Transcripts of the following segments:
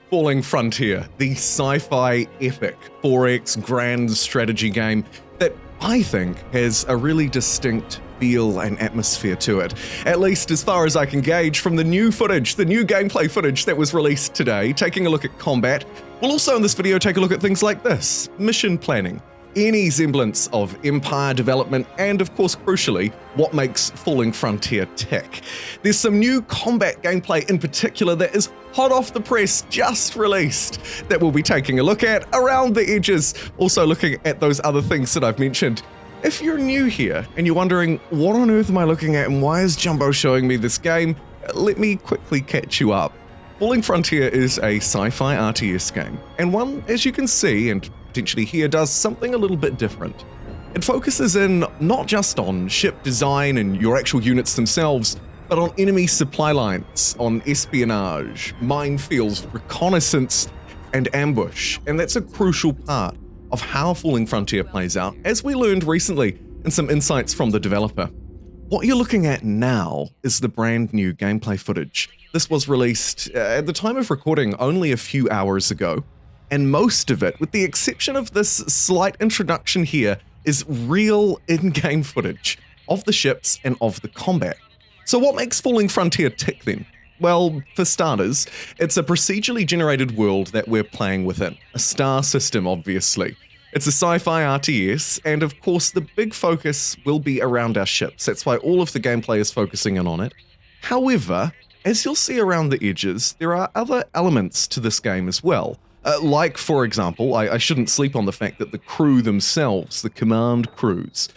Falling Frontier, the sci-fi epic 4X grand strategy game that I think has a really distinct feel and atmosphere to it, at least as far as I can gauge from the new footage, the new gameplay footage that was released today. Taking a look at combat, we'll also in this video take a look at things like this: mission planning, any semblance of empire development, and of course, crucially, what makes Falling Frontier tick. There's some new combat gameplay in particular that is hot off the press, just released, that we'll be taking a look at around the edges, also looking at those other things that I've mentioned. If you're new here and you're wondering, what on earth am I looking at and why is Jumbo showing me this game? Let me quickly catch you up. Falling Frontier is a sci-fi RTS game, and one, as you can see and potentially hear, does something a little bit different. It focuses in not just on ship design and your actual units themselves, but on enemy supply lines, on espionage, minefields, reconnaissance, and ambush. And that's a crucial part of how Falling Frontier plays out, as we learned recently in some insights from the developer. What you're looking at now is the brand new gameplay footage. This was released at the time of recording only a few hours ago, and most of it, with the exception of this slight introduction here, is real in-game footage of the ships and of the combat. So what makes Falling Frontier tick then? Well, for starters, it's a procedurally generated world that we're playing within, a star system obviously. It's a sci-fi RTS, and of course the big focus will be around our ships. That's why all of the gameplay is focusing in on it. However, as you'll see around the edges, there are other elements to this game as well. Like, for example, I shouldn't sleep on the fact that the crew themselves, the command crews,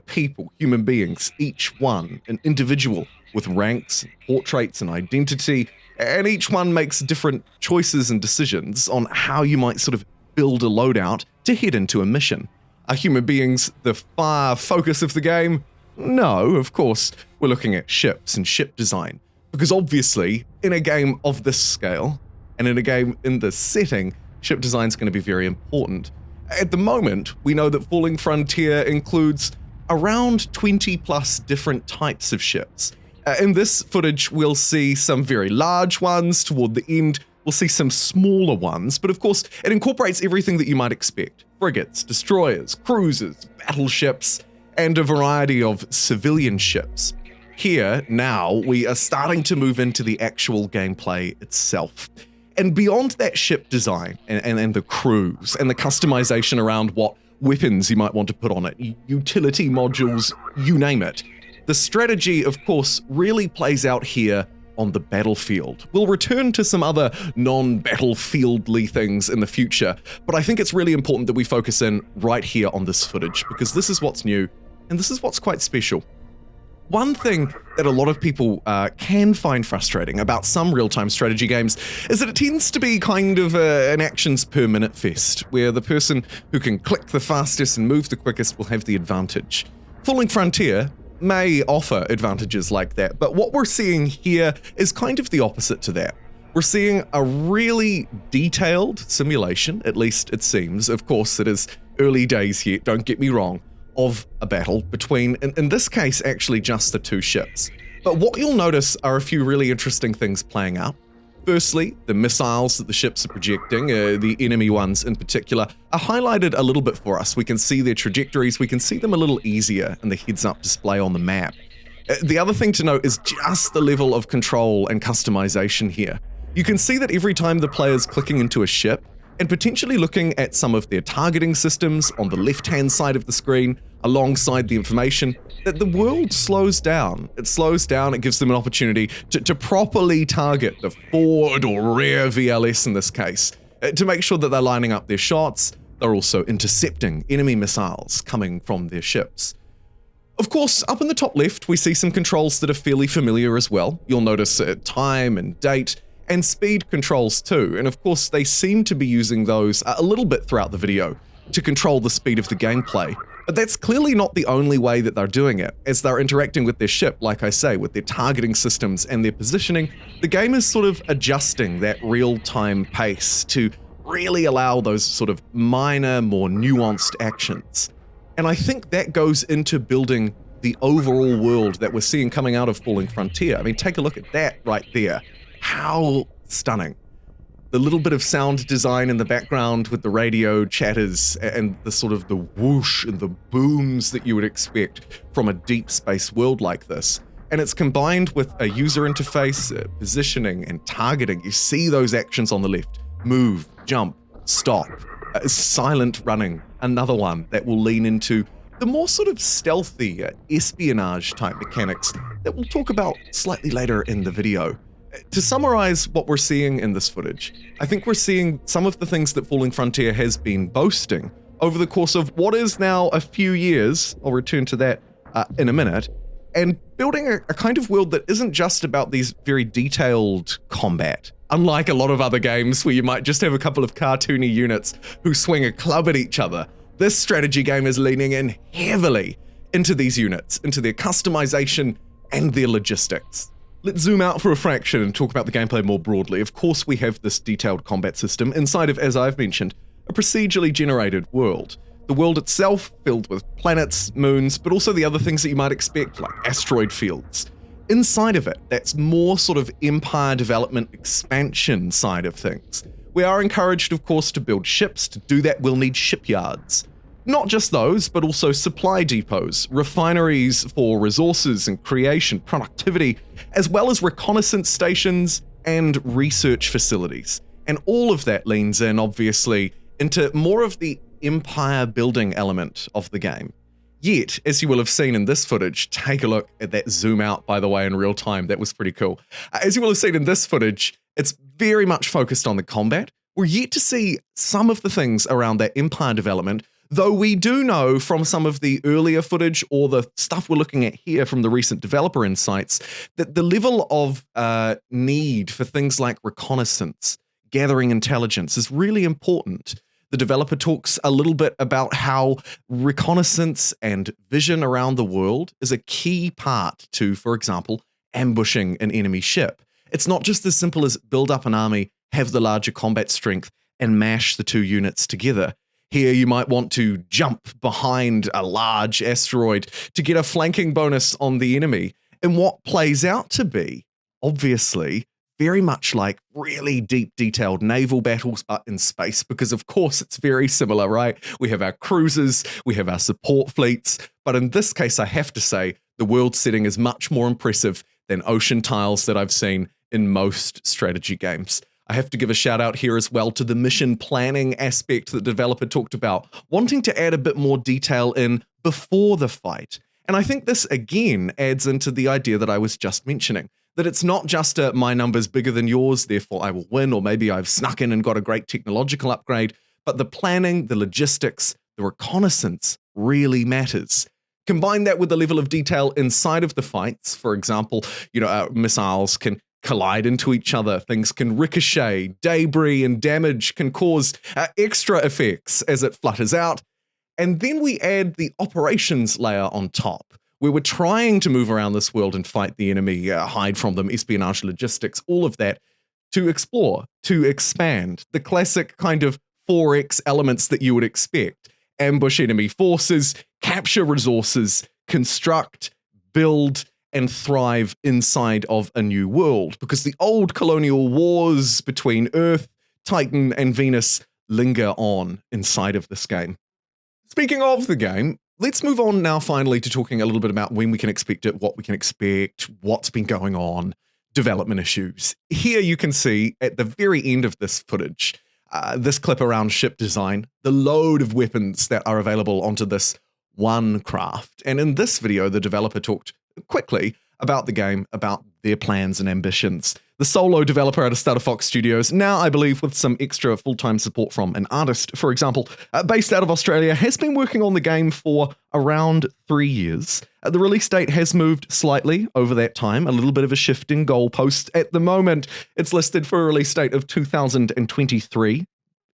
people, human beings, each one an individual with ranks, portraits, and identity, and each one makes different choices and decisions on how you might sort of build a loadout to head into a mission. Are human beings the far focus of the game? No, of course, we're looking at ships and ship design, because obviously, in a game of this scale, and in a game in this setting, ship design is going to be very important. At the moment, we know that Falling Frontier includes around 20 plus different types of ships. In this footage, we'll see some very large ones. Toward the end, we'll see some smaller ones, but of course, it incorporates everything that you might expect: frigates, destroyers, cruisers, battleships, and a variety of civilian ships. Here, now, we are starting to move into the actual gameplay itself. And beyond that ship design and the crews and the customization around what weapons you might want to put on it, utility modules, you name it, the strategy, of course, really plays out here on the battlefield. We'll return to some other non-battlefieldly things in the future, but I think it's really important that we focus in right here on this footage, because this is what's new, and this is what's quite special. One thing that a lot of people can find frustrating about some real-time strategy games is that it tends to be kind of an actions per minute fest, where the person who can click the fastest and move the quickest will have the advantage. Falling Frontier may offer advantages like that, but what we're seeing here is kind of the opposite to that. We're seeing a really detailed simulation, at least it seems. Of course, it is early days here, don't get me wrong, of a battle between, in this case, actually just the two ships. But what you'll notice are a few really interesting things playing out. Firstly, the missiles that the ships are projecting, the enemy ones in particular, are highlighted a little bit for us. We can see their trajectories, we can see them a little easier in the heads-up display on the map. The other thing to note is just the level of control and customization here. You can see that every time the player's clicking into a ship, and potentially looking at some of their targeting systems on the left-hand side of the screen, alongside the information, that the world slows down. It slows down, it gives them an opportunity to properly target the forward or rear VLS in this case, to make sure that they're lining up their shots. They're also intercepting enemy missiles coming from their ships. Of course, up in the top left, we see some controls that are fairly familiar as well. You'll notice time and date, and speed controls too, and of course they seem to be using those a little bit throughout the video to control the speed of the gameplay. But that's clearly not the only way that they're doing it. As they're interacting with their ship, like I say, with their targeting systems and their positioning, the game is sort of adjusting that real-time pace to really allow those sort of minor, more nuanced actions. And I think that goes into building the overall world that we're seeing coming out of Falling Frontier. I mean, take a look at that right there. How stunning. The little bit of sound design in the background with the radio chatters and the sort of the whoosh and the booms that you would expect from a deep space world like this. And it's combined with a user interface, positioning and targeting. You see those actions on the left: move, jump, stop, silent running, another one that will lean into the more sort of stealthy espionage type mechanics that we'll talk about slightly later in the video. To summarize what we're seeing in this footage, I think we're seeing some of the things that Falling Frontier has been boasting over the course of what is now a few years. I'll return to that in a minute. And building a kind of world that isn't just about these very detailed combat. Unlike a lot of other games where you might just have a couple of cartoony units who swing a club at each other, this strategy game is leaning in heavily into these units, into their customization and their logistics. Let's zoom out for a fraction and talk about the gameplay more broadly. Of course, we have this detailed combat system inside of, as I've mentioned, a procedurally generated world. The world itself filled with planets, moons, but also the other things that you might expect, like asteroid fields. Inside of it, that's more sort of empire development expansion side of things. We are encouraged, of course, to build ships. To do that, we'll need shipyards. Not just those, but also supply depots, refineries for resources and creation, productivity, as well as reconnaissance stations and research facilities. And all of that leans in, obviously, into more of the empire building element of the game. Yet, as you will have seen in this footage, take a look at that zoom out, by the way, in real time. That was pretty cool. As you will have seen in this footage, it's very much focused on the combat. We're yet to see some of the things around that empire development, though we do know from some of the earlier footage or the stuff we're looking at here from the recent developer insights that the level of need for things like reconnaissance, gathering intelligence is really important. The developer talks a little bit about how reconnaissance and vision around the world is a key part to, for example, ambushing an enemy ship. It's not just as simple as build up an army, have the larger combat strength, and mash the two units together. Here you might want to jump behind a large asteroid to get a flanking bonus on the enemy, in what plays out to be, obviously, very much like really deep, detailed naval battles, but in space, because of course it's very similar, right? We have our cruisers, we have our support fleets, but in this case, I have to say, the world setting is much more impressive than ocean tiles that I've seen in most strategy games. I have to give a shout out here as well to the mission planning aspect that the developer talked about, wanting to add a bit more detail in before the fight. And I think this again adds into the idea that I was just mentioning, that it's not just a my number's bigger than yours, therefore I will win, or maybe I've snuck in and got a great technological upgrade, but the planning, the logistics, the reconnaissance really matters. Combine that with the level of detail inside of the fights. For example, missiles can collide into each other, things can ricochet, debris and damage can cause extra effects as it flutters out. And then we add the operations layer on top, where we're trying to move around this world and fight the enemy, hide from them, espionage, logistics, all of that, to explore, to expand, the classic kind of 4X elements that you would expect. Ambush enemy forces, capture resources, construct, build, and thrive inside of a new world, because the old colonial wars between Earth, Titan, and Venus linger on inside of this game. Speaking of the game, let's move on now finally to talking a little bit about when we can expect it, what we can expect, what's been going on, development issues. Here you can see at the very end of this footage, this clip around ship design, the load of weapons that are available onto this one craft. And in this video, the developer talked quickly about the game, about their plans and ambitions. The solo developer out of Starter Fox Studios, now I believe with some extra full-time support from an artist, for example, based out of Australia, has been working on the game for around 3 years. The release date has moved slightly over that time, a little bit of a shift in goalpost. At the moment, it's listed for a release date of 2023,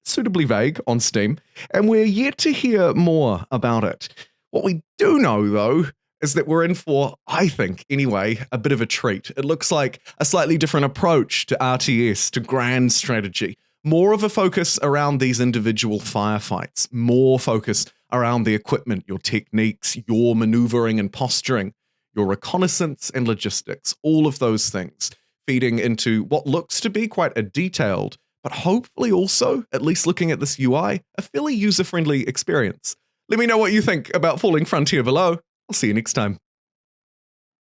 suitably vague on Steam, and we're yet to hear more about it. What we do know, though, is that we're in for, I think anyway, a bit of a treat. It looks like a slightly different approach to RTS, to grand strategy. More of a focus around these individual firefights, more focus around the equipment, your techniques, your maneuvering and posturing, your reconnaissance and logistics, all of those things feeding into what looks to be quite a detailed but hopefully also, at least looking at this UI, a fairly user-friendly experience. Let me know what you think about Falling Frontier below. I'll see you next time.